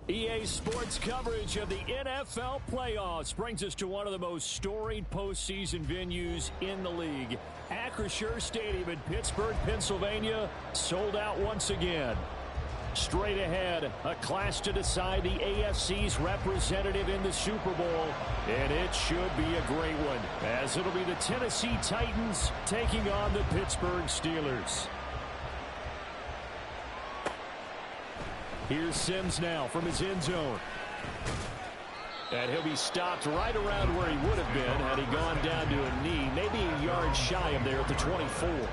EA Sports coverage of the NFL playoffs brings us to one of the most storied postseason venues in the league. Acrisure Stadium in Pittsburgh, Pennsylvania, sold out once again. Straight ahead, a clash to decide the AFC's representative in the Super Bowl, and it should be a great one, as it'll be the Tennessee Titans taking on the Pittsburgh Steelers. Here's Sims now from his end zone. And he'll be stopped right around where he would have been had he gone down to a knee, maybe a yard shy of there at the 24.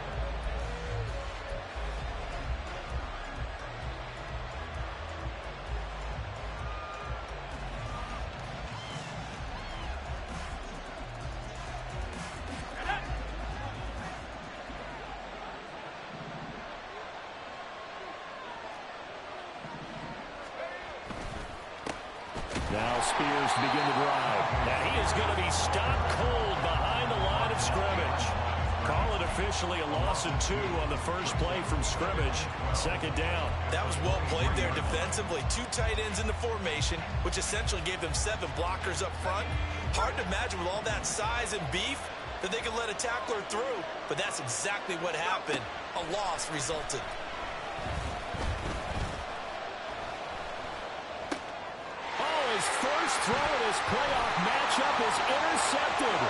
Now Spears to begin the drive. Now he is going to be stopped cold behind the line of scrimmage. Call it officially a loss of 2 on the first play from scrimmage. Second down. That was well played there defensively. 2 tight ends in the formation, which essentially gave them 7 blockers up front. Hard to imagine with all that size and beef that they could let a tackler through. But that's exactly what happened. A loss resulted. His first throw in his playoff matchup is intercepted.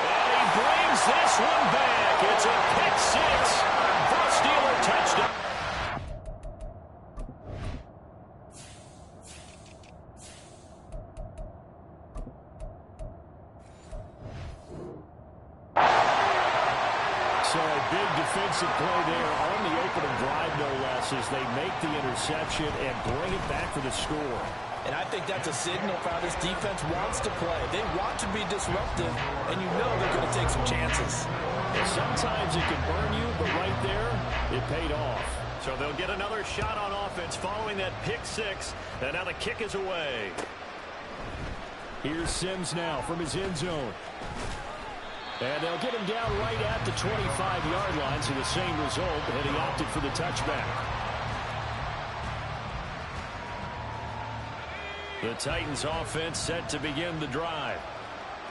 And he brings this one back. It's a pick 6 for a Steeler touchdown. So a big defensive play there on the opening drive, no less, as they make the interception and bring it back for the score. And I think that's a signal for how this defense wants to play. They want to be disruptive, and you know they're going to take some chances. And sometimes it can burn you, but right there, it paid off. So they'll get another shot on offense following that pick 6, and now the kick is away. Here's Sims now from his end zone. And they'll get him down right at the 25-yard line, so the same result, and he opted for the touchback. The Titans offense set to begin the drive.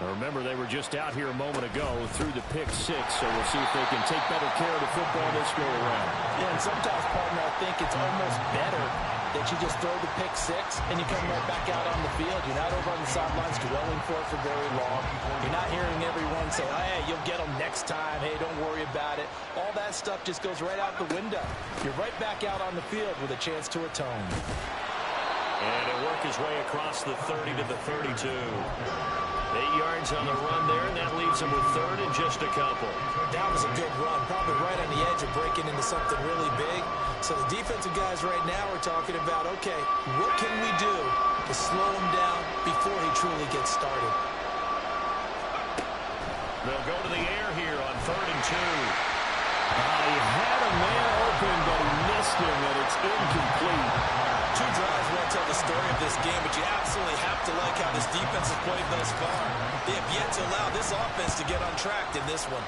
Now remember, they were just out here a moment ago through the pick 6, so we'll see if they can take better care of the football this go around. Yeah, and sometimes, partner, I think it's almost better that you just throw the pick 6 and you come right back out on the field. You're not over on the sidelines dwelling for it for very long. You're not hearing everyone say, oh, hey, you'll get them next time. Hey, don't worry about it. All that stuff just goes right out the window. You're right back out on the field with a chance to atone. And it'll work his way across the 30 to the 32. 8 yards on the run there, and that leaves him with 3rd and just a couple. That was a good run, probably right on the edge of breaking into something really big. So the defensive guys right now are talking about, okay, what can we do to slow him down before he truly gets started? They'll go to the air here on 3rd and 2. He had a man open, but he missed him, and it's incomplete. 2 drives won't tell the story of this game, but you absolutely have to like how this defense has played thus far. They have yet to allow this offense to get on track in this one.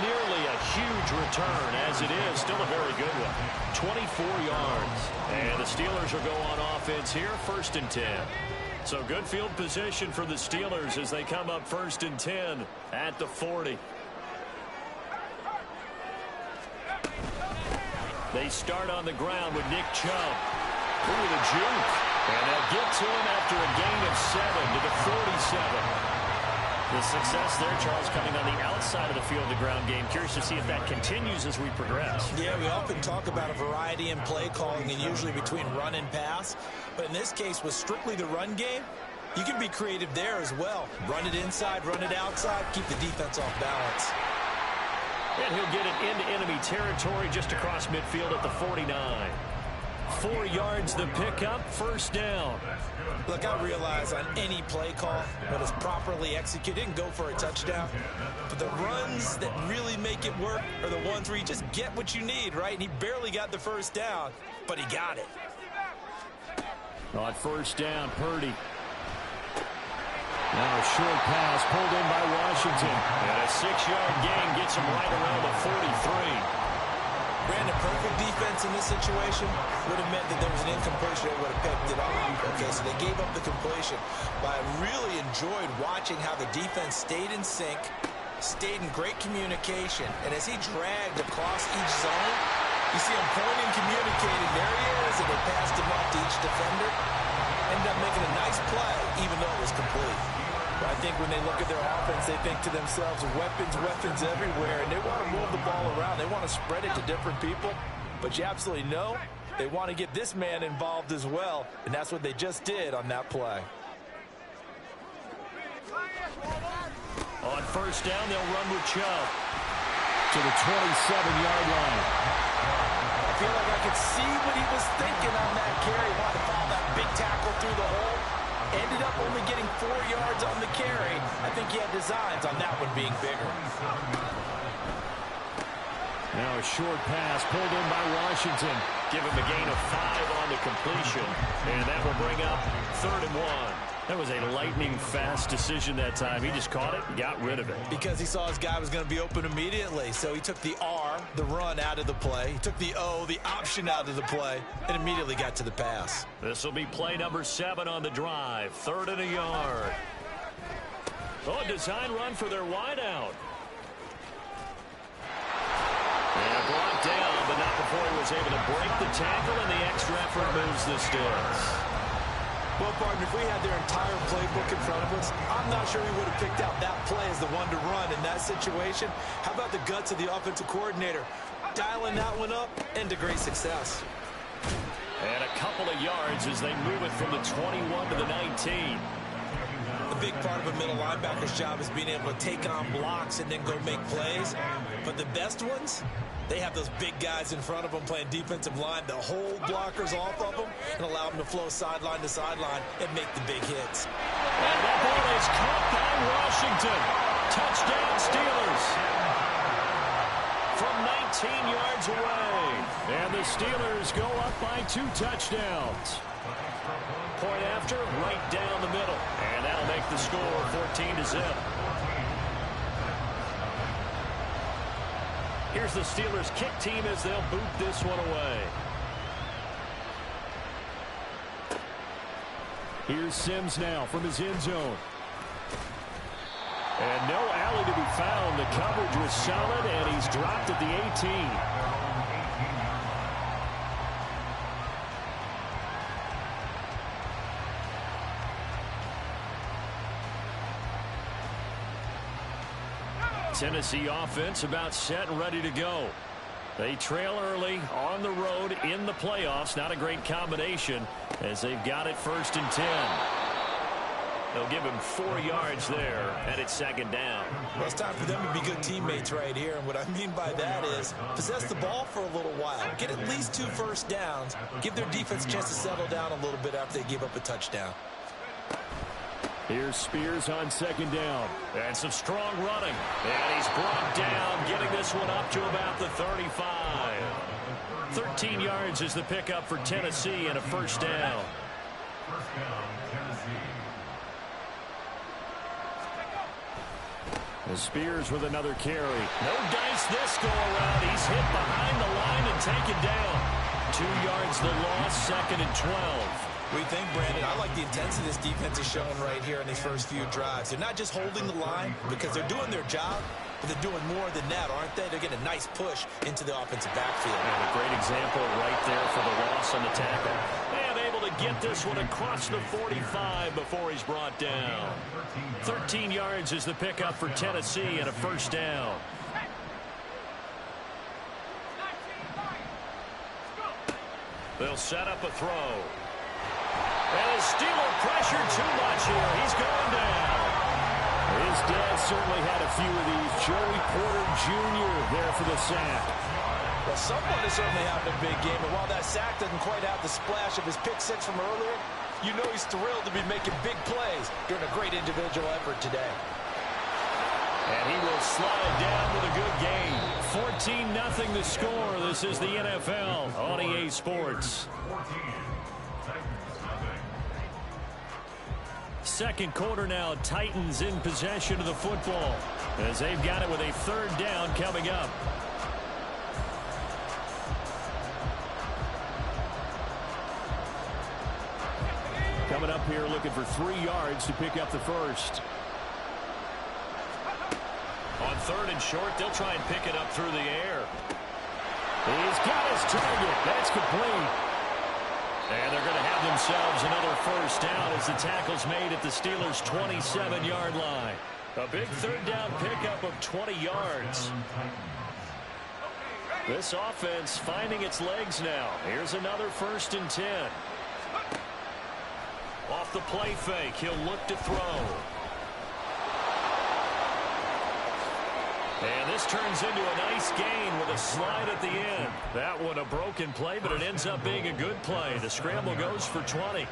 Nearly a huge return, as it is. Still a very good one. 24 yards. And the Steelers will go on offense here, 1st and 10. So good field position for the Steelers as they come up 1st and 10 at the 40. They start on the ground with Nick Chubb. Ooh, the juke. And they'll get to him after a gain of 7 to the 47. The success there, Charles, coming on the outside of the field, the ground game. Curious to see if that continues as we progress. Yeah, we often talk about a variety in play calling and usually between run and pass. But in this case, with strictly the run game, you can be creative there as well. Run it inside, run it outside, keep the defense off balance. And he'll get it into enemy territory just across midfield at the 49. 4 yards the pickup, 1st down. Look, I realize on any play call, when it's properly executed, it can go for a touchdown. But the runs that really make it work are the ones where you just get what you need, right? And he barely got the 1st down, but he got it. On 1st down, Purdy. Now a short pass pulled in by Washington. And a 6-yard gain gets him right around the 43. Brandon, perfect defense in this situation would have meant that there was an incompletion. They would have picked it up. Okay, so they gave up the completion. But I really enjoyed watching how the defense stayed in sync, stayed in great communication. And as he dragged across each zone, you see him pointing, communicating. There he is, and they passed him off to each defender. Ended up making a nice play, even though it was complete. But I think when they look at their offense, they think to themselves, weapons everywhere, and they want to move the ball around. They want to spread it to different people, but you absolutely know they want to get this man involved as well, and that's what they just did on that play. On first down, they'll run with Chubb to the 27-yard line. I feel like I could see what he was thinking on that carry. Wanted to follow that big tackle through the hole. Ended up only getting 4 yards on the carry. I think he had designs on that one being bigger. Now a short pass pulled in by Washington. Give him a gain of 5 on the completion. And that will bring up 3rd and 1. That was a lightning-fast decision that time. He just caught it and got rid of it. Because he saw his guy was going to be open immediately. So he took the R, the run, out of the play. He took the O, the option, out of the play, and immediately got to the pass. This will be play number 7 on the drive. 3rd and a yard. Oh, a design run for their wideout. And brought down, but not before he was able to break the tackle, and the extra effort moves the sticks. Well, partner, if we had their entire playbook in front of us, I'm not sure we would have picked out that play as the one to run in that situation. How about the guts of the offensive coordinator? Dialing that one up into great success. And a couple of yards as they move it from the 21 to the 19. A big part of a middle linebacker's job is being able to take on blocks and then go make plays. But the best ones, they have those big guys in front of them playing defensive line to hold blockers off of them and allow them to flow sideline to sideline and make the big hits. And that ball is caught by Washington. Touchdown Steelers. From 19 yards away. And the Steelers go up by 2 touchdowns. Point after, right down the middle. And that'll make the score 14-0. Here's the Steelers kick team as they'll boot this one away. Here's Sims now from his end zone. And no alley to be found. The coverage was solid, and he's dropped at the 18. Tennessee offense about set and ready to go. They trail early on the road in the playoffs. Not a great combination as they've got it 1st and 10. They'll give him 4 yards there, and it's 2nd down. Well, it's time for them to be good teammates right here. And what I mean by that is possess the ball for a little while. Get at least 2 first downs. Give their defense a chance to settle down a little bit after they give up a touchdown. Here's Spears on 2nd down. And some strong running. And he's brought down, getting this one up to about the 35. 13 yards is the pickup for Tennessee and a 1st down. And Spears with another carry. No dice this go around. He's hit behind the line and taken down. 2 yards the loss, 2nd and 12. What do you think, Brandon? I like the intensity this defense is showing right here in these first few drives. They're not just holding the line because they're doing their job, but they're doing more than that, aren't they? They're getting a nice push into the offensive backfield. And a great example right there for the loss on the tackle. And able to get this one across the 45 before he's brought down. 13 yards is the pickup for Tennessee and a 1st down. They'll set up a throw. And the Steeler pressure too much here. He's going down. His dad certainly had a few of these. Joey Porter Jr. there for the sack. Well, someone is certainly having a big game. And while that sack doesn't quite have the splash of his pick 6 from earlier, you know he's thrilled to be making big plays during a great individual effort today. And he will slide down with a good game. 14-0 the score. This is the NFL on EA Sports. Second quarter now, Titans in possession of the football as they've got it with a third down coming up. Coming up here looking for 3 yards to pick up the first. On third and short, they'll try and pick it up through the air. He's got his target. That's complete. And they're going to have themselves another first down as the tackle's made at the Steelers' 27-yard line. A big third down pickup of 20 yards. This offense finding its legs now. Here's another 1st and 10. Off the play fake, he'll look to throw. And this turns into a nice gain with a slide at the end. That one a broken play, but it ends up being a good play. The scramble goes for 20.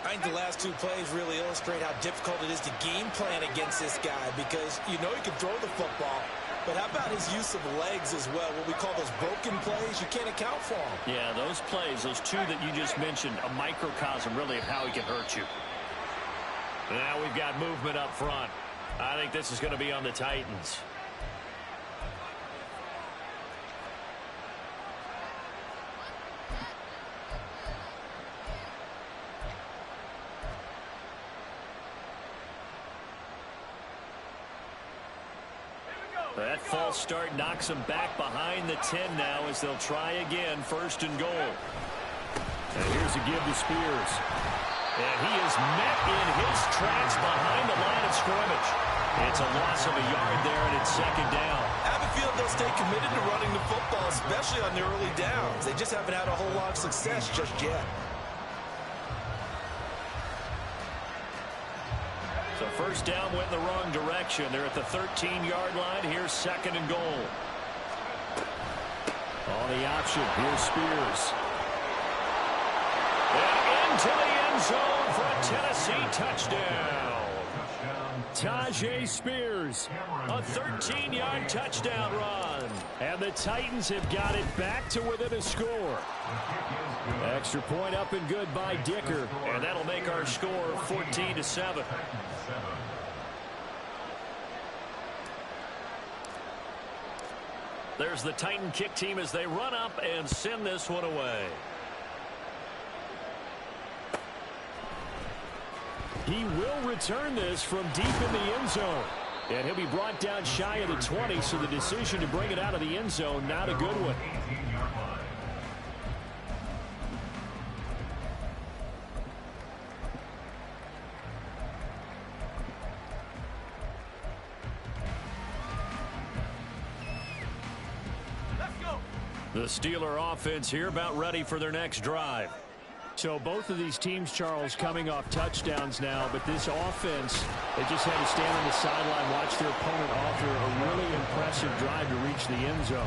I think the last 2 plays really illustrate how difficult it is to game plan against this guy because you know he can throw the football, but how about his use of legs as well? What we call those broken plays, you can't account for them. Yeah, those plays, those 2 that you just mentioned, a microcosm really of how he can hurt you. Now we've got movement up front. I think this is going to be on the Titans. That false start knocks them back behind the 10 now as they'll try again, 1st and goal. And here's a give to Spears. And he is met in his tracks behind the line of scrimmage. It's a loss of a yard there, and it's 2nd down. I have a feeling they'll stay committed to running the football, especially on the early downs. They just haven't had a whole lot of success just yet. So 1st down went in the wrong direction. They're at the 13-yard line. Here's 2nd and goal. On the option, here's Spears. And into the end zone for a Tennessee touchdown. Tajay Spears, a 13-yard touchdown run. And the Titans have got it back to within a score. Extra point up and good by Dicker. And that'll make our score 14-7. There's the Titan kick team as they run up and send this one away. He will return this from deep in the end zone. And he'll be brought down shy of the 20, so the decision to bring it out of the end zone, not a good one. The Steeler offense here about ready for their next drive. So both of these teams, Charles, coming off touchdowns now, but this offense, they just had to stand on the sideline, watch their opponent offer a really impressive drive to reach the end zone.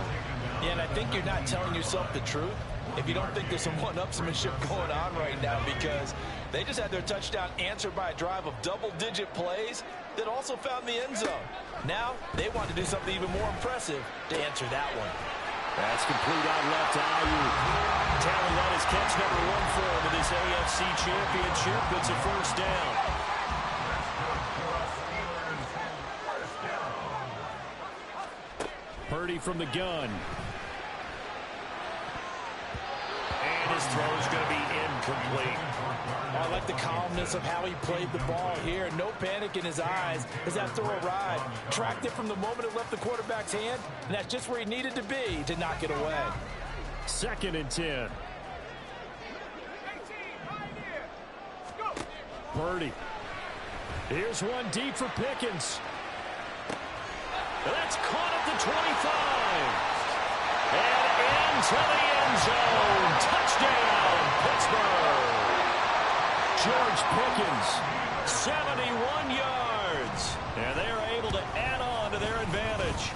Yeah, and I think you're not telling yourself the truth if you don't think there's some one-upsmanship going on right now, because they just had their touchdown answered by a drive of double-digit plays that also found the end zone. Now they want to do something even more impressive to answer that one. That's complete out left to Ayuk. Talon is catch number 1 for him in this AFC Championship. It's a 1st down. Purdy from the gun. And his throw is going to be incomplete. I like the calmness of how he played the ball here. No panic in his eyes as that throw arrived. Tracked it from the moment it left the quarterback's hand, and that's just where he needed to be to knock it away. 2nd and 10. Purdy. Here's one deep for Pickens. That's caught at the 25. And into the end zone. Touchdown, Pittsburgh. George Pickens, 71 yards. And they are able to add on to their advantage.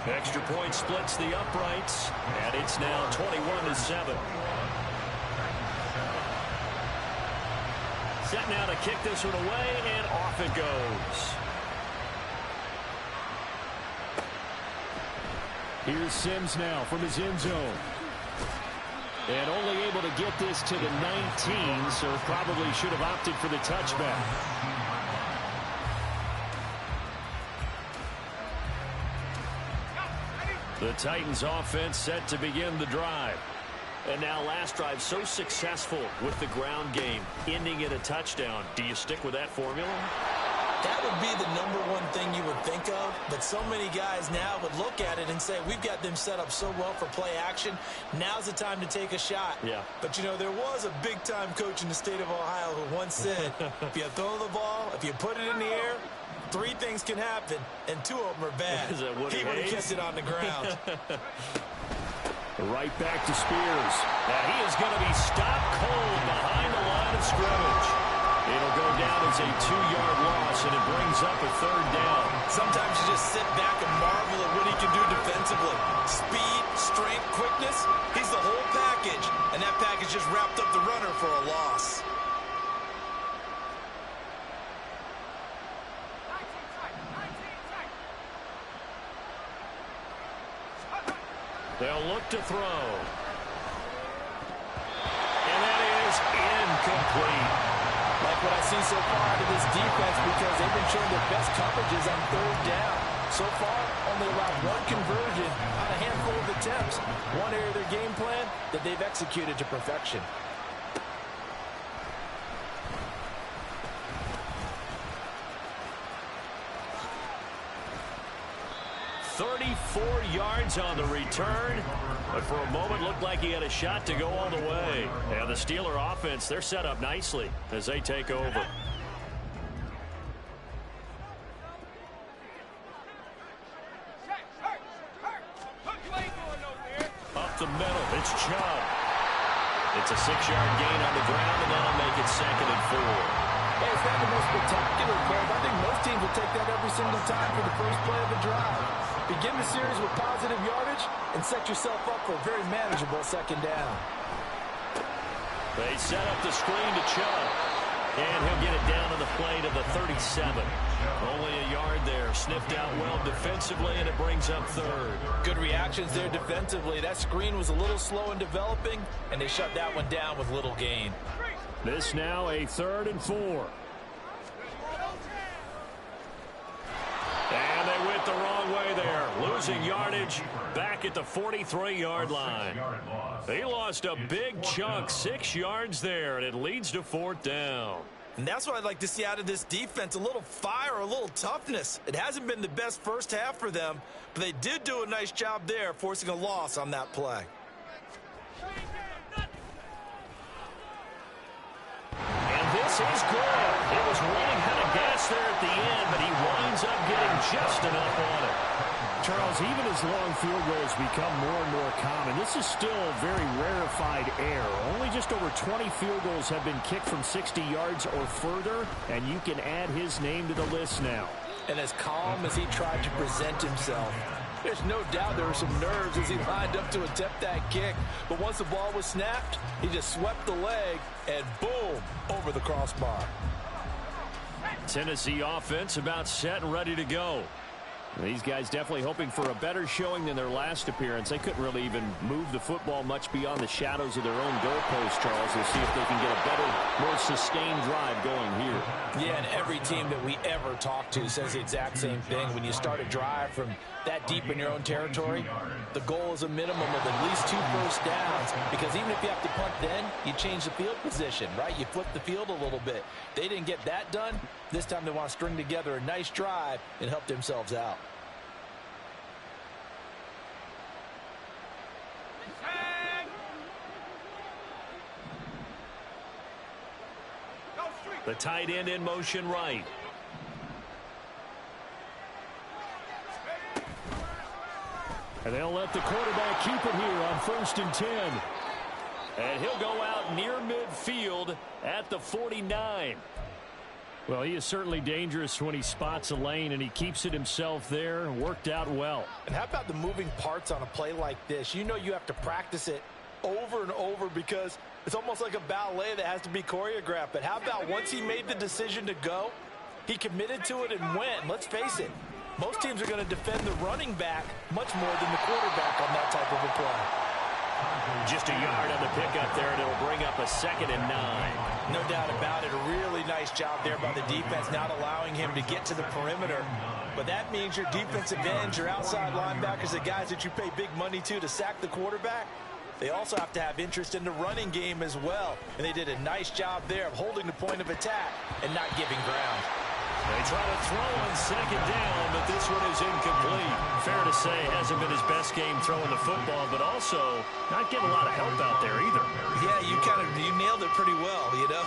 Extra point splits the uprights, and it's now 21-7. Set now to kick this one away, and off it goes. Here's Sims now from his end zone. And only able to get this to the 19, so probably should have opted for the touchback. The Titans offense set to begin the drive. And now last drive so successful with the ground game, ending in a touchdown. Do you stick with that formula? That would be the #1 thing you would think of, but so many guys now would look at it and say, we've got them set up so well for play action. Now's the time to take a shot. Yeah. But, you know, there was a big-time coach in the state of Ohio who once said, if you throw the ball, if you put it in the air, 3 things can happen, and 2 of them are bad. He would have kept it on the ground. Right back to Spears. Now he is going to be stopped cold behind the line of scrimmage. It'll go down as a 2-yard loss, and it brings up a 3rd down. Sometimes you just sit back and marvel at what he can do defensively. Speed, strength, quickness, he's the whole package. And that package just wrapped up the runner for a loss. They'll look to throw. And that is incomplete. Like what I see so far out of this defense, because they've been showing their best coverages on 3rd down. So far, only allowed 1 conversion on a handful of attempts. One area of their game plan that they've executed to perfection. 34 yards on the return, but for a moment looked like he had a shot to go all the way. And the Steeler offense, they're set up nicely as they take over. Up the middle, it's Chubb. It's a 6-yard gain on the ground, and that'll make it 2nd and 4. Hey, it's not the most spectacular play, but I think most teams will take that every single time for the first play of a drive. Begin the series with positive yardage and set yourself up for a very manageable 2nd down. They set up the screen to Chubb, and he'll get it down to the play to the 37. Only a yard there, sniffed out well defensively, and it brings up 3rd. Good reactions there defensively. That screen was a little slow in developing, and they shut that one down with little gain. This now a 3rd and 4. And they went the wrong way there. Losing yardage back at the 43-yard line. They lost a big chunk, 6 yards there, and it leads to 4th down. And that's what I'd like to see out of this defense, a little fire, a little toughness. It hasn't been the best first half for them, but they did do a nice job there, forcing a loss on that play. And this is good. It was running out of gas there at the end, but he winds up getting just enough on it. Charles, even as long field goals become more and more common, this is still a very rarefied air. Only just over 20 field goals have been kicked from 60 yards or further, and you can add his name to the list now. And as calm as he tried to present himself, there's no doubt there were some nerves as he lined up to attempt that kick. But once the ball was snapped, he just swept the leg, and boom, over the crossbar. Tennessee offense about set and ready to go. These guys definitely hoping for a better showing than their last appearance. They couldn't really even move the football much beyond the shadows of their own goalpost, Charles. We'll see if they can get a better, more sustained drive going here. Yeah, and every team that we ever talk to says the exact same thing. When you start a drive from that deep in your own territory, the goal is a minimum of at least 2 first downs, because even if you have to punt then, you change the field position, right? You flip the field a little bit. They didn't get that done. This time they want to string together a nice drive and help themselves out. The tight end in motion right. And they'll let the quarterback keep it here on 1st and 10. And he'll go out near midfield at the 49. Well, he is certainly dangerous when he spots a lane, and he keeps it himself there. Worked out well. And how about the moving parts on a play like this? You know you have to practice it over and over because it's almost like a ballet that has to be choreographed. But how about once he made the decision to go, he committed to it and went. And let's face it, most teams are going to defend the running back much more than the quarterback on that type of a play. Just a yard on the pickup there, and it'll bring up a 2nd and 9. No doubt about it. A really nice job there by the defense, not allowing him to get to the perimeter. But that means your defensive ends, your outside linebackers, the guys that you pay big money to sack the quarterback, they also have to have interest in the running game as well. And they did a nice job there of holding the point of attack and not giving ground. They try to throw on 2nd down, but this one is incomplete. Fair to say, hasn't been his best game throwing the football, but also not getting a lot of help out there either. Yeah, you nailed it pretty well, you know.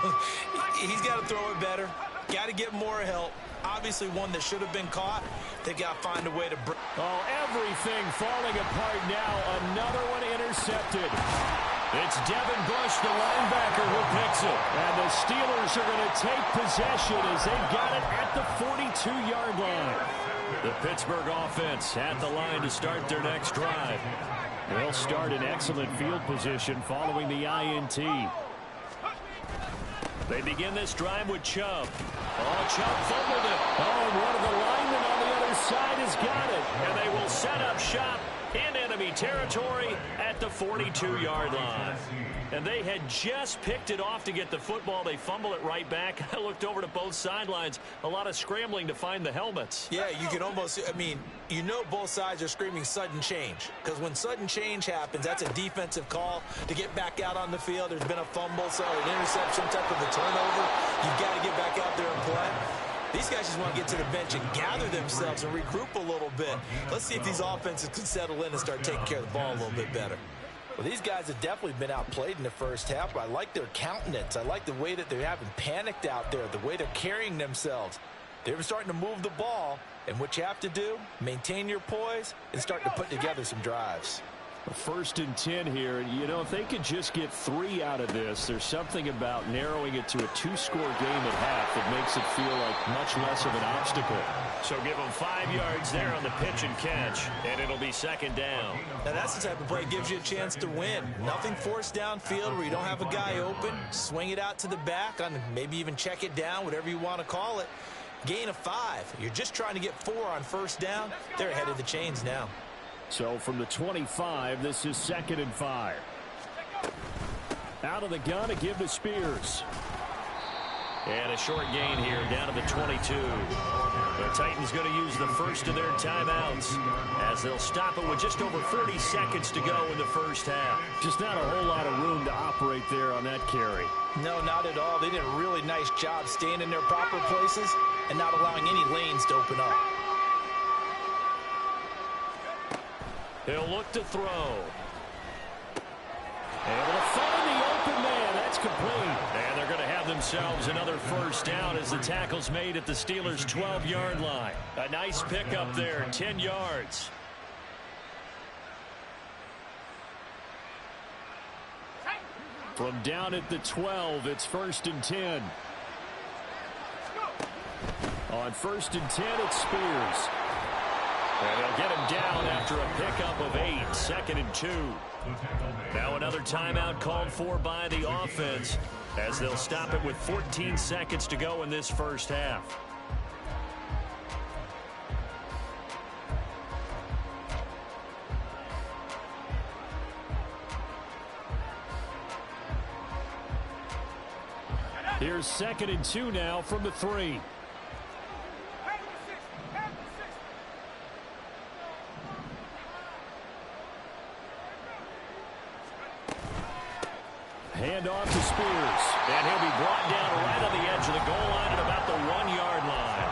He's got to throw it better. Got to get more help. Obviously one that should have been caught. They got to find a way to break. Oh, everything falling apart now. Another one intercepted. It's Devin Bush, the linebacker, who picks it. And the Steelers are going to take possession as they've got it at the 42-yard line. The Pittsburgh offense at the line to start their next drive. They'll start in excellent field position following the INT. They begin this drive with Chubb. Oh, Chubb fumbled it. Oh, and one of the linemen on the other side has got it. And they will set up shop in enemy territory at the 42-yard line. And they had just picked it off to get the football. They fumble it right back. I looked over to both sidelines. A lot of scrambling to find the helmets. Yeah, you can almost, you know both sides are screaming sudden change. Because when sudden change happens, that's a defensive call to get back out on the field. There's been a fumble, so an interception, type of a turnover. You've got to get back out there and play. These guys just want to get to the bench and gather themselves and regroup a little bit. Let's see if these offenses can settle in and start taking care of the ball a little bit better. Well, these guys have definitely been outplayed in the first half, but I like their countenance. I like the way that they haven't panicked out there, the way they're carrying themselves. They're starting to move the ball, and what you have to do, maintain your poise and start to put together some drives. 1st and 10 here. You know, if they could just get 3 out of this, there's something about narrowing it to a 2-score game at half that makes it feel like much less of an obstacle. So give them 5 yards there on the pitch and catch, and it'll be 2nd down. Now that's the type of play that gives you a chance to win. Nothing forced downfield where you don't have a guy open. Swing it out to the back, on maybe even check it down, whatever you want to call it. Gain of 5. You're just trying to get 4 on 1st down. They're ahead of the chains now. So from the 25, this is 2nd and 5. Out of the gun to give to Spears. And a short gain here down to the 22. The Titans going to use the first of their timeouts as they'll stop it with just over 30 seconds to go in the first half. Just not a whole lot of room to operate there on that carry. No, not at all. They did a really nice job staying in their proper places and not allowing any lanes to open up. He'll look to throw. Able to find the open man. That's complete. And they're going to have themselves another 1st down as the tackle's made at the Steelers' 12-yard line. A nice pickup there, 10 yards. From down at the 12, it's 1st and 10. On 1st and 10, it's Spears. And they'll get him down after a pickup of 8, 2nd and 2. Now another timeout called for by the offense as they'll stop it with 14 seconds to go in this first half. Here's 2nd and 2 now from the 3. Hand off to Spears. And he'll be brought down right on the edge of the goal line at about the 1-yard line.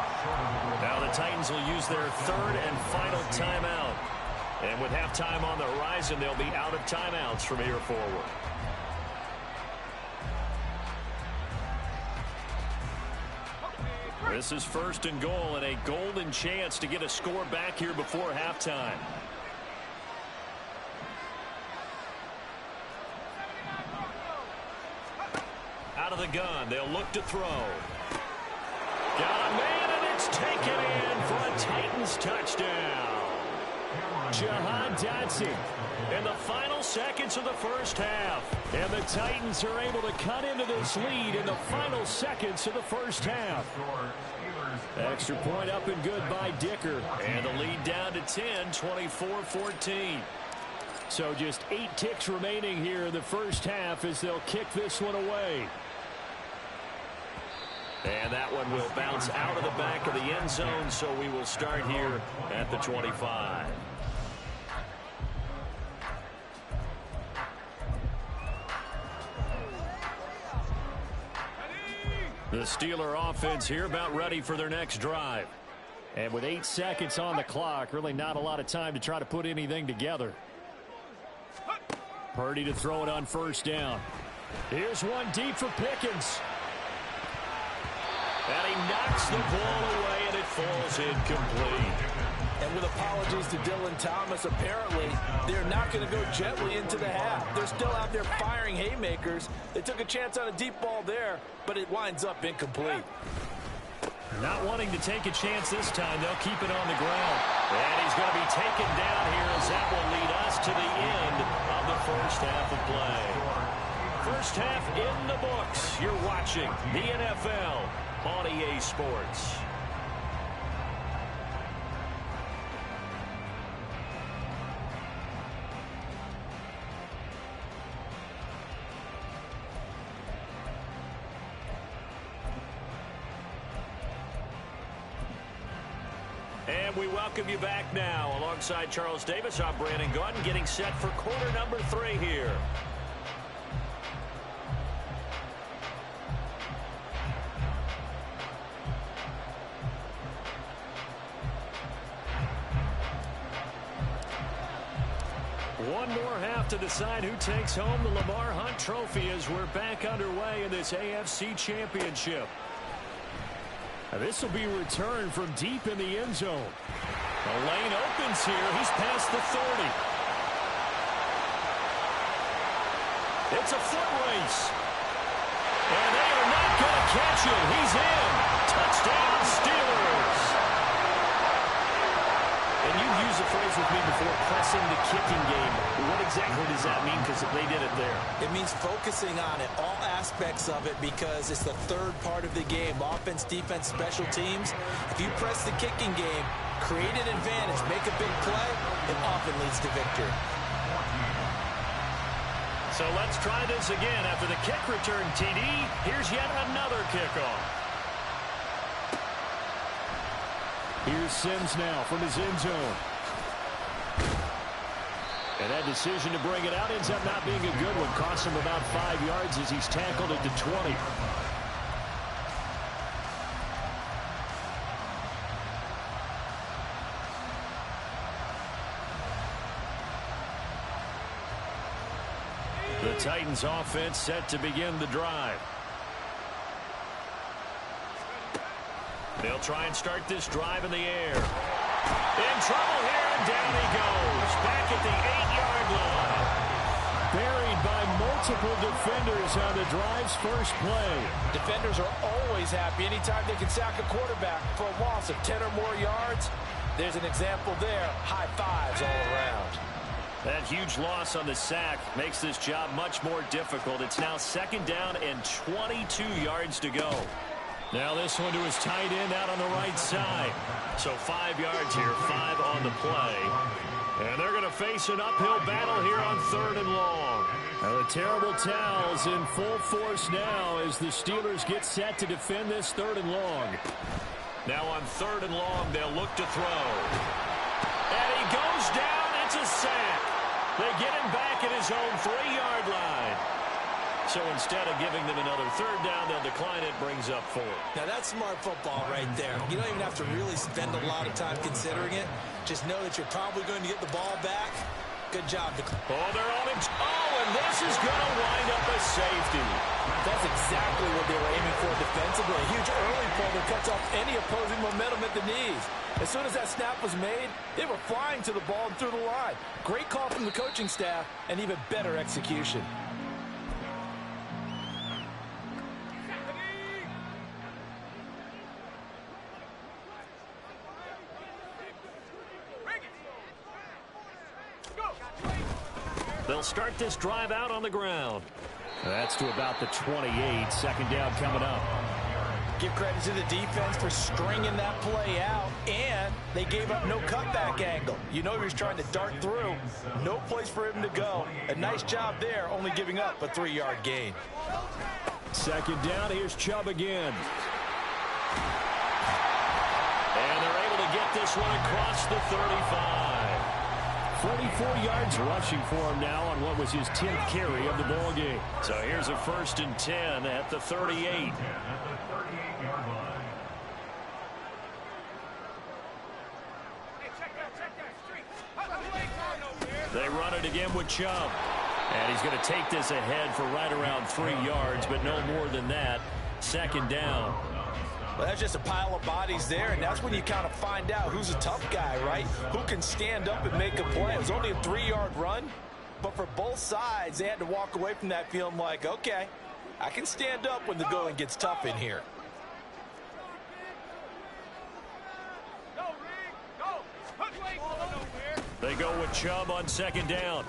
Now the Titans will use their 3rd and final timeout. And with halftime on the horizon, they'll be out of timeouts from here forward. This is 1st and goal and a golden chance to get a score back here before halftime. Out of the gun, they'll look to throw. Got a man, and it's taken in for a Titans touchdown. Jahan Dotson in the final seconds of the first half. And the Titans are able to cut into this lead in the final seconds of the first half. Extra point up and good by Dicker. And the lead down to 10, 24-14. So just 8 ticks remaining here in the first half as they'll kick this one away. And that one will bounce out of the back of the end zone, so we will start here at the 25. The Steeler offense here about ready for their next drive. And with 8 seconds on the clock, really not a lot of time to try to put anything together. Purdy to throw it on first down. Here's one deep for Pickens. And he knocks the ball away, and it falls incomplete. And with apologies to Dylan Thomas, apparently they're not going to go gently into the half. They're still out there firing haymakers. They took a chance on a deep ball there, but it winds up incomplete. Not wanting to take a chance this time, they'll keep it on the ground. And he's going to be taken down here as that will lead us to the end of the first half of play. First half in the books. You're watching the NFL on EA Sports. And we welcome you back now. Alongside Charles Davis, I'm Brandon Gaudin, getting set for quarter number 3 here. One more half to decide who takes home the Lamar Hunt Trophy as we're back underway in this AFC Championship. Now this will be returned from deep in the end zone. The lane opens here. He's past the 30. It's a foot race. And they are not going to catch him. He's in. Touchdown, Steelers. And you've used the phrase with me before, pressing the kicking game. What exactly does that mean? Because they did it there. It means focusing on it, all aspects of it, because it's the third part of the game. Offense, defense, special teams. If you press the kicking game, create an advantage, make a big play, it often leads to victory. So let's try this again. After the kick return TD, here's yet another kickoff. Here's Sims now from his end zone. And that decision to bring it out ends up not being a good one. Costs him about 5 yards as he's tackled at the 20. The Titans offense set to begin the drive. They'll try and start this drive in the air. In trouble here, and down he goes. Back at the 8-yard line. Buried by multiple defenders on the drive's first play. Defenders are always happy anytime they can sack a quarterback for a loss of 10 or more yards. There's an example there. High fives all around. That huge loss on the sack makes this job much more difficult. It's now 2nd down and 22 yards to go. Now this one to his tight end out on the right side. So 5 yards here, 5 on the play. And they're going to face an uphill battle here on 3rd and long. Now the terrible towels in full force now as the Steelers get set to defend this 3rd and long. Now on 3rd and long, they'll look to throw. And he goes down. It's a sack. They get him back at his own 3-yard line. So instead of giving them another 3rd down, they'll decline it, brings up 4. Now that's smart football right there. You don't even have to really spend a lot of time considering it. Just know that you're probably going to get the ball back. Good job. Oh, they're on him. Oh, and this is going to wind up a safety. That's exactly what they were aiming for defensively. A huge early pull that cuts off any opposing momentum at the knees. As soon as that snap was made, they were flying to the ball and through the line. Great call from the coaching staff and even better execution. They'll start this drive out on the ground. That's to about the 28. 2nd down coming up. Give credit to the defense for stringing that play out, and they gave up no cutback angle. You know he was trying to dart through. No place for him to go. A nice job there, only giving up a 3-yard gain. Second down, here's Chubb again. And they're able to get this one across the 35. 44 yards rushing for him now on what was his 10th carry of the ball game. So here's a 1st and 10 at the 38. They run it again with Chubb. And he's going to take this ahead for right around 3 yards, but no more than that. Second down. Well, that's just a pile of bodies there, and that's when you kind of find out who's a tough guy, right? Who can stand up and make a play. It was only a 3-yard run, but for both sides, they had to walk away from that feeling like, okay, I can stand up when the going gets tough in here. They go with Chubb on second down.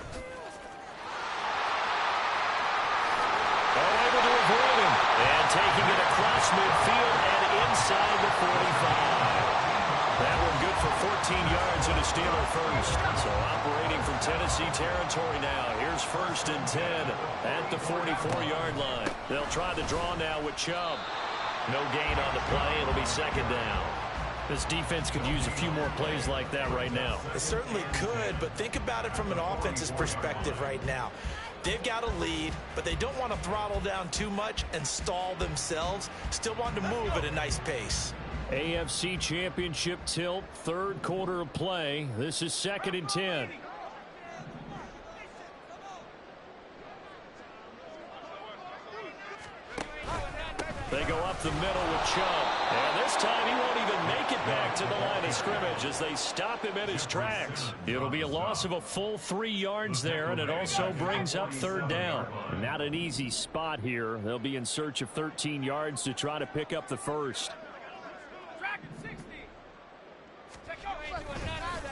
Able to avoid him. And taking it across midfield and inside the 45. That one good for 14 yards and a Steeler first. So operating from Tennessee territory now. Here's 1st and 10 at the 44-yard line. They'll try the draw now with Chubb. No gain on the play. It'll be second down. This defense could use a few more plays like that right now. It certainly could, but think about it from an offense's perspective right now. They've got a lead, but they don't want to throttle down too much and stall themselves. Still want to move at a nice pace. AFC Championship tilt, 3rd quarter of play. This is 2nd and 10. They go up the middle with Chubb. And this time he won't even make it back to the line of scrimmage as they stop him in his tracks. It'll be a loss of a full 3 yards there, and it also brings up 3rd down. Not an easy spot here. They'll be in search of 13 yards to try to pick up the first.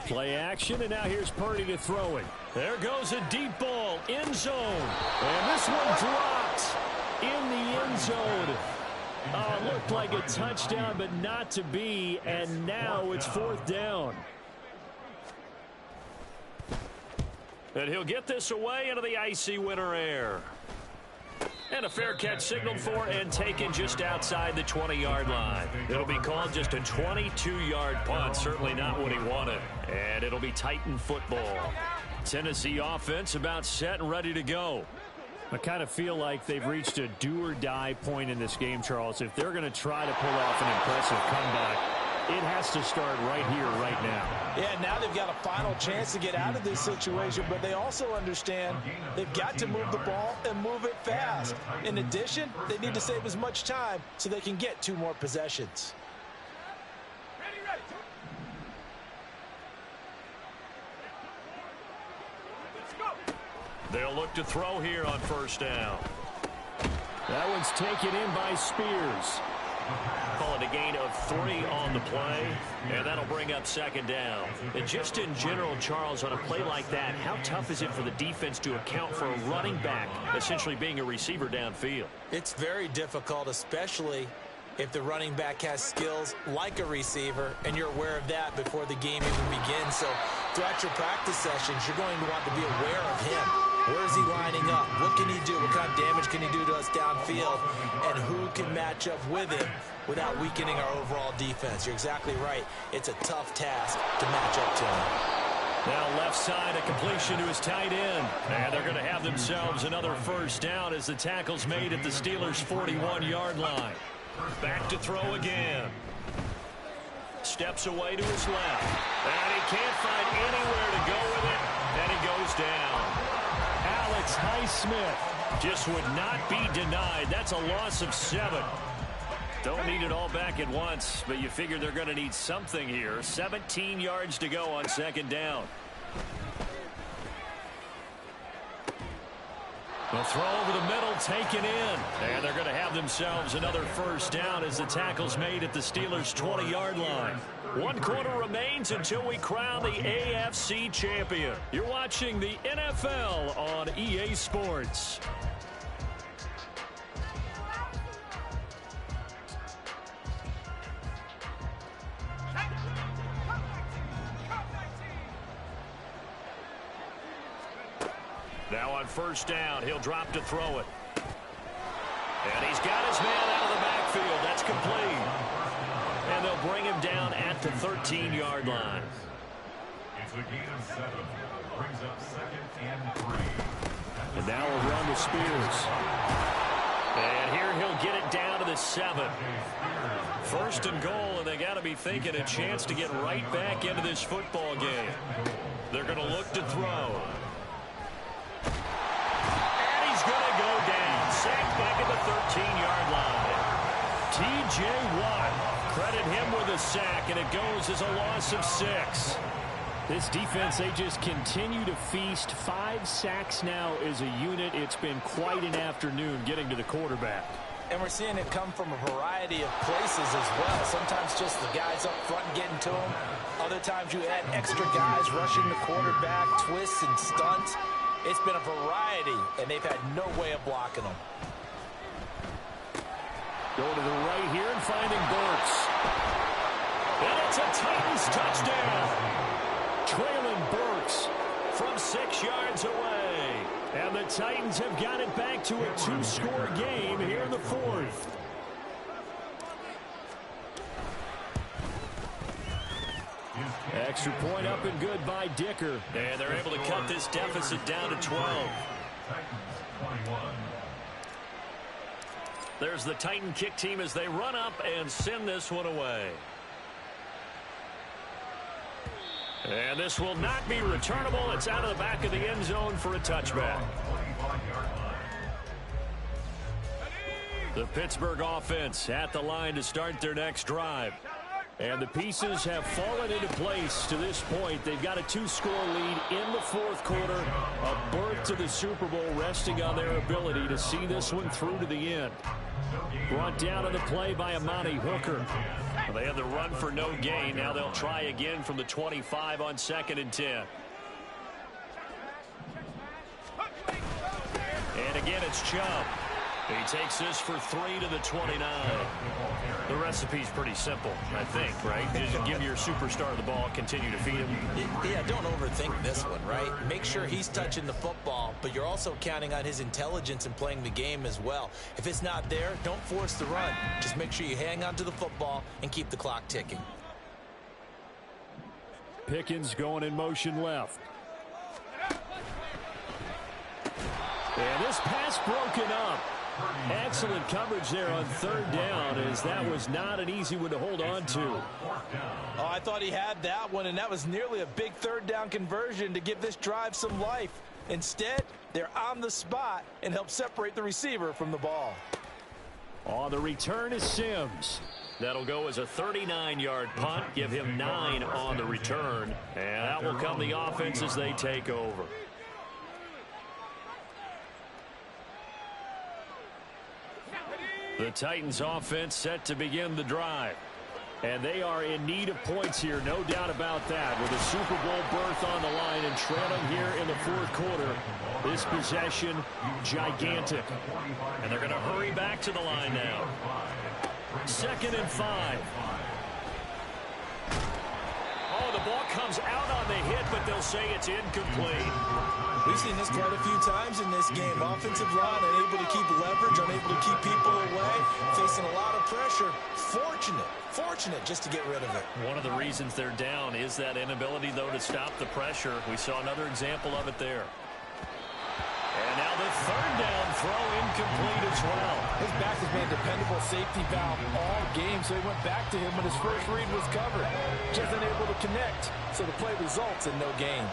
Play action, and now here's Purdy to throw it. There goes a deep ball, end zone. And this one dropped in the end zone. Looked like a touchdown, but not to be, and now it's 4th down. And he'll get this away into the icy winter air. And a fair catch signaled for and taken just outside the 20-yard line. It'll be called just a 22-yard punt, certainly not what he wanted. And it'll be Titan football. Tennessee offense about set and ready to go. I kind of feel like they've reached a do-or-die point in this game, Charles. If they're going to try to pull off an impressive comeback, it has to start right here, right now. Yeah, now they've got a final chance to get out of this situation, but they also understand they've got to move the ball and move it fast. In addition, they need to save as much time so they can get 2 more possessions. They'll look to throw here on 1st down. That one's taken in by Spears. Call it a gain of 3 on the play, and that'll bring up 2nd down. And just in general, Charles, on a play like that, how tough is it for the defense to account for a running back essentially being a receiver downfield? It's very difficult, especially if the running back has skills like a receiver, and you're aware of that before the game even begins. So throughout your practice sessions, you're going to want to be aware of him. Where is he lining up? What can he do? What kind of damage can he do to us downfield? And who can match up with him without weakening our overall defense? You're exactly right. It's a tough task to match up to him. Now left side, a completion to his tight end. And they're going to have themselves another 1st down as the tackle's made at the Steelers' 41-yard line. Back to throw again. Steps away to his left. And he can't find anywhere to go with it. And he goes down. Alex Highsmith just would not be denied. That's a loss of 7. Don't need it all back at once, but you figure they're going to need something here. 17 yards to go on 2nd down. The throw over the middle taken in. And they're going to have themselves another 1st down as the tackle's made at the Steelers' 20-yard line. 1 quarter remains until we crown the AFC champion. You're watching the NFL on EA Sports. Now on first down, he'll drop to throw it. And he's got his man out of the backfield. That's complete. And they'll bring him down at the 13-yard line. It's a gain of 7. Brings up 2nd and 3. And now we'll run to Spears. And here he'll get it down to the 7. First and goal, and they got to be thinking a chance to get right back into this football game. They're going to look to throw. And he's going to go down. Sacked back at the 13-yard line. T.J. Watt, credit him with a sack, and it goes as a loss of 6. This defense, they just continue to feast. 5 sacks now as a unit. It's been quite an afternoon getting to the quarterback. And we're seeing it come from a variety of places as well. Sometimes just the guys up front getting to him. Other times you add extra guys rushing the quarterback, twists and stunts. It's been a variety, and they've had no way of blocking them. Going to the right here and finding Burks. And it's a Titans touchdown. Trailing Burks from 6 yards away. And the Titans have got it back to a 2-score game here in the 4th. Extra point up and good by Dicker. And they're able to cut this deficit down to 12. There's the Titan kick team as they run up and send this one away. And this will not be returnable. It's out of the back of the end zone for a touchback. The Pittsburgh offense at the line to start their next drive. And the pieces have fallen into place to this point. They've got a 2-score lead in the 4th quarter. A berth to the Super Bowl resting on their ability to see this one through to the end. Brought down on the play by Amani Hooker. They had the run for no gain. Now they'll try again from the 25 on 2nd and 10. And again, it's Chubb. He takes this for 3 to the 29. The recipe's pretty simple, I think, right? Just give your superstar the ball, continue to feed him. Yeah, don't overthink this one, right? Make sure he's touching the football, but you're also counting on his intelligence in playing the game as well. If it's not there, don't force the run. Just make sure you hang on to the football and keep the clock ticking. Pickens going in motion left. And this pass broken up. Excellent coverage there on 3rd down, as that was not an easy one to hold on to. Oh, I thought he had that one, and that was nearly a big 3rd down conversion to give this drive some life. Instead, they're on the spot and help separate the receiver from the ball. On the return is Sims. That'll go as a 39-yard punt, give him 9 on the return, and that will come the offense as they take over. The Titans offense set to begin the drive. And they are in need of points here, no doubt about that. With a Super Bowl berth on the line and trailing here in the 4th quarter. This possession, gigantic. And they're going to hurry back to the line now. 2nd and 5. Oh, the ball comes out on the hit, but they'll say it's incomplete. We've seen this quite a few times in this game. Offensive line unable to keep leverage, unable to keep people away, facing a lot of pressure. Fortunate just to get rid of it. One of the reasons they're down is that inability, though, to stop the pressure. We saw another example of it there. And now the 3rd down throw incomplete as well. His back has been a dependable safety valve all game, so he went back to him when his first read was covered. Just unable to connect, so the play results in no gain.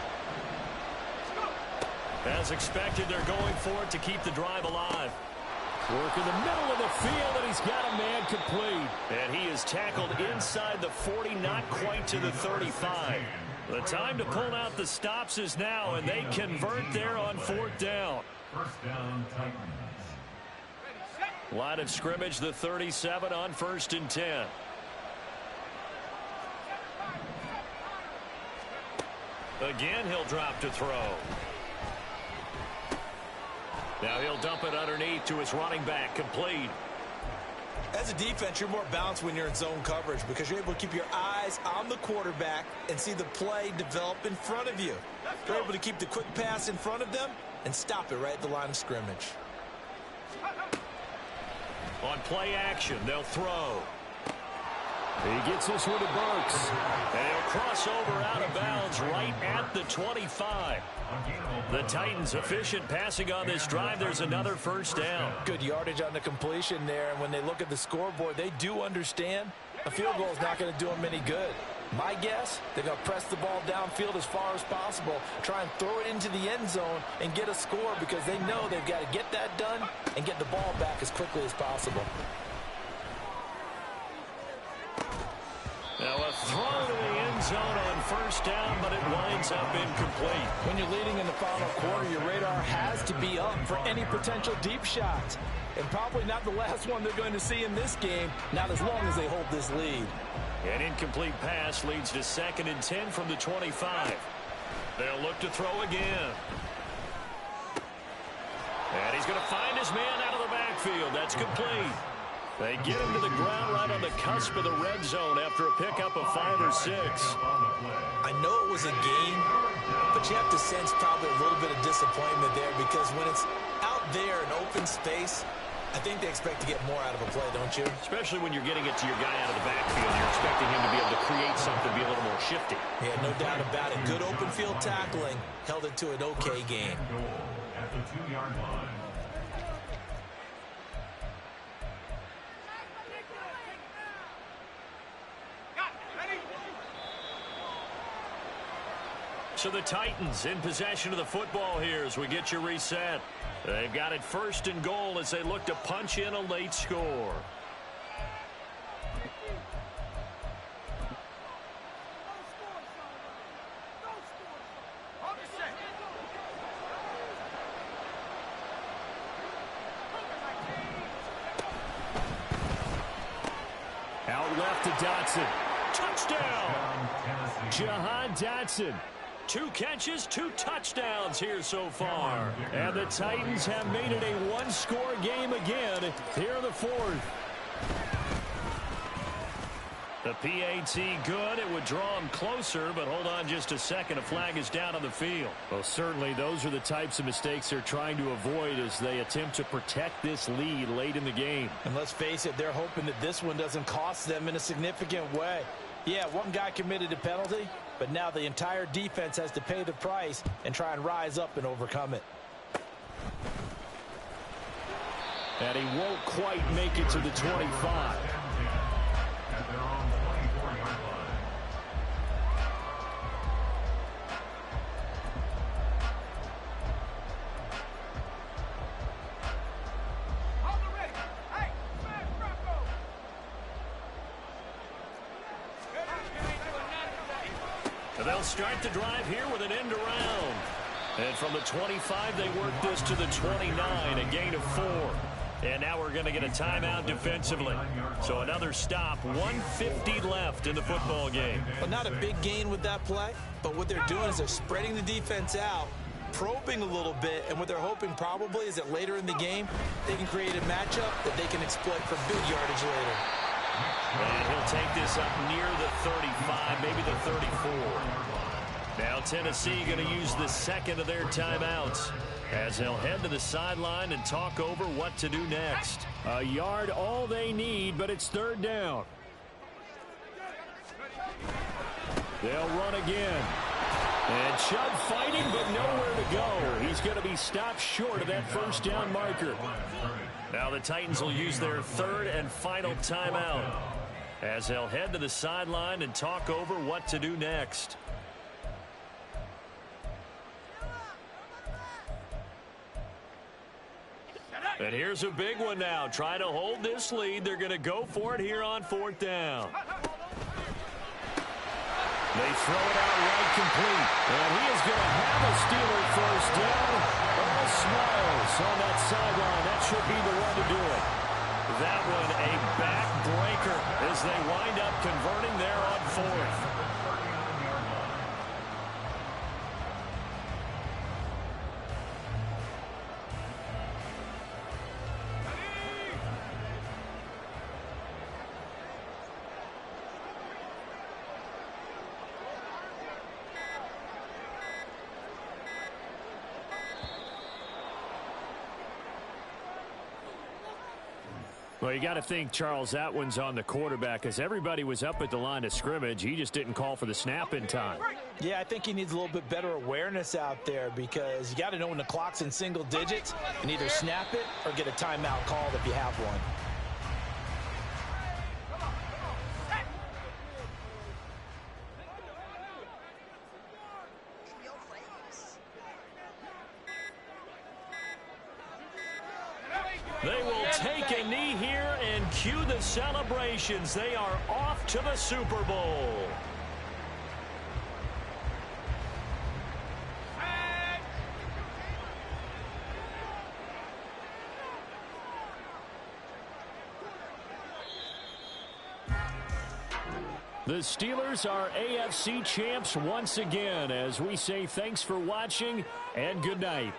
As expected, they're going for it to keep the drive alive. Work in the middle of the field, and he's got a man complete. And he is tackled inside the 40, not quite to the 35. The time to pull out the stops is now, and they convert there on 4th down. First down, Titans. Line of scrimmage, the 37 on 1st and 10. Again, he'll drop to throw. Now he'll dump it underneath to his running back, complete. As a defense, you're more balanced when you're in zone coverage because you're able to keep your eyes on the quarterback and see the play develop in front of you. You're able to keep the quick pass in front of them and stop it right at the line of scrimmage. On play action, they'll throw. He gets this one to Burks. And he'll cross over out of bounds right at the 25. The Titans efficient passing on this drive. There's another first down. Good yardage on the completion there. And when they look at the scoreboard, they do understand a field goal is not going to do them any good. My guess, they're going to press the ball downfield as far as possible, try and throw it into the end zone and get a score because they know they've got to get that done and get the ball back as quickly as possible. Now a throw to the end zone on first down, but it winds up incomplete. When you're leading in the final quarter, your radar has to be up for any potential deep shots. And probably not the last one they're going to see in this game, not as long as they hold this lead. An incomplete pass leads to 2nd and 10 from the 25. They'll look to throw again. And he's going to find his man out of the backfield. That's complete. They get him to the ground right on the cusp of the red zone after a pickup of 5 or 6. I know it was a gain, but you have to sense probably a little bit of disappointment there because when it's out there in open space, I think they expect to get more out of a play, don't you? Especially when you're getting it to your guy out of the backfield. You're expecting him to be able to create something, be a little more shifty. Yeah, no doubt about it. Good open field tackling held it to an okay game. At the 2-yard line. So the Titans in possession of the football here as we get you reset. They've got it 1st and goal as they look to punch in a late score. Out left to Dotson. Touchdown! Jahan Dotson. 2 catches, 2 touchdowns here so far. And the Titans have made it a one-score game again here in the 4th. The PAT good. It would draw him closer, but hold on just a second. A flag is down on the field. Well, certainly those are the types of mistakes they're trying to avoid as they attempt to protect this lead late in the game. And let's face it, they're hoping that this one doesn't cost them in a significant way. Yeah, one guy committed a penalty, but now the entire defense has to pay the price and try and rise up and overcome it. And he won't quite make it to the 25. At their own 24-yard line. They'll start the drive here with an end around. And from the 25, they work this to the 29, a gain of 4. And now we're going to get a timeout defensively. So another stop, 1:50 left in the football game. Well, not a big gain with that play, but what they're doing is they're spreading the defense out, probing a little bit, and what they're hoping probably is that later in the game, they can create a matchup that they can exploit for big yardage later. And he'll take this up near the 35, maybe the 34. Now Tennessee going to use the second of their timeouts as they'll head to the sideline and talk over what to do next. A yard all they need, but it's 3rd down. They'll run again. And Chubb fighting, but nowhere to go. He's going to be stopped short of that 1st down marker. Now the Titans will use their 3rd and final timeout as they'll head to the sideline and talk over what to do next. And here's a big one now. Trying to hold this lead. They're going to go for it here on 4th down. They throw it out right complete. And he is going to have a Steeler 1st down. All smiles on that sideline. That should be the one to do it. That one a backbreaker as they wind up converting there on 4th. Well, you got to think, Charles, that one's on the quarterback because everybody was up at the line of scrimmage. He just didn't call for the snap in time. Yeah, I think he needs a little bit better awareness out there because you got to know when the clock's in single digits and either snap it or get a timeout called if you have one. They will take a knee here and cue the celebrations. They are off to the Super Bowl. The Steelers are AFC champs once again as we say thanks for watching and good night.